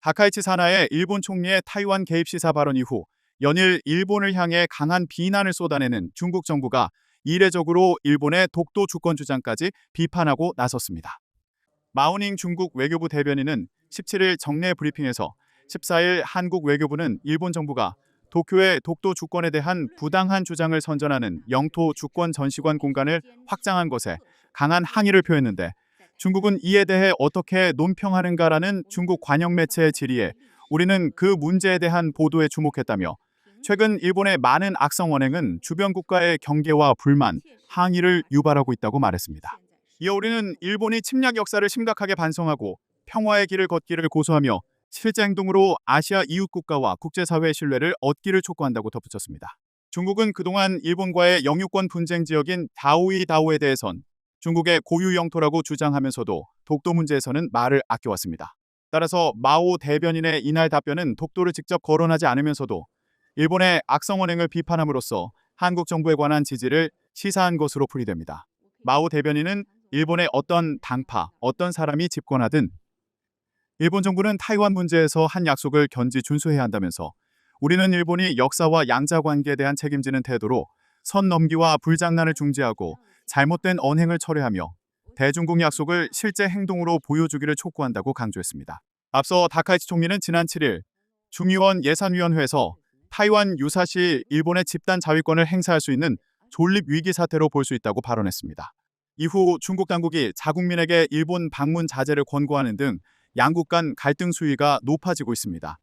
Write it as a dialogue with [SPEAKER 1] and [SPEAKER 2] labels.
[SPEAKER 1] 다카이치 사나의 일본 총리의 타이완 개입 시사 발언 이후 연일 일본을 향해 강한 비난을 쏟아내는 중국 정부가 이례적으로 일본의 독도 주권 주장까지 비판하고 나섰습니다. 마오닝 중국 외교부 대변인은 17일 정례 브리핑에서 14일 한국 외교부는 일본 정부가 도쿄의 독도 주권에 대한 부당한 주장을 선전하는 영토 주권 전시관 공간을 확장한 것에 강한 항의를 표했는데, 중국은 이에 대해 어떻게 논평하는가라는 중국 관영 매체의 질의에 우리는 그 문제에 대한 보도에 주목했다며, 최근 일본의 많은 악성 언행은 주변 국가의 경계와 불만, 항의를 유발하고 있다고 말했습니다. 이어 우리는 일본이 침략 역사를 심각하게 반성하고 평화의 길을 걷기를 고소하며 실제 행동으로 아시아 이웃 국가와 국제사회의 신뢰를 얻기를 촉구한다고 덧붙였습니다. 중국은 그동안 일본과의 영유권 분쟁 지역인 다오이다오에 대해선 중국의 고유 영토라고 주장하면서도 독도 문제에서는 말을 아껴왔습니다. 따라서 마오 대변인의 이날 답변은 독도를 직접 거론하지 않으면서도 일본의 악성 언행을 비판함으로써 한국 정부에 관한 지지를 시사한 것으로 풀이됩니다. 마오 대변인은 일본의 어떤 당파, 어떤 사람이 집권하든 일본 정부는 타이완 문제에서 한 약속을 견지 준수해야 한다면서, 우리는 일본이 역사와 양자 관계에 대한 책임지는 태도로 선 넘기와 불장난을 중지하고 잘못된 언행을 철회하며 대중국 약속을 실제 행동으로 보여주기를 촉구한다고 강조했습니다. 앞서 다카이치 총리는 지난 7일 중의원 예산위원회에서 타이완 유사시 일본의 집단 자위권을 행사할 수 있는 존립 위기 사태로 볼 수 있다고 발언했습니다. 이후 중국 당국이 자국민에게 일본 방문 자제를 권고하는 등 양국 간 갈등 수위가 높아지고 있습니다.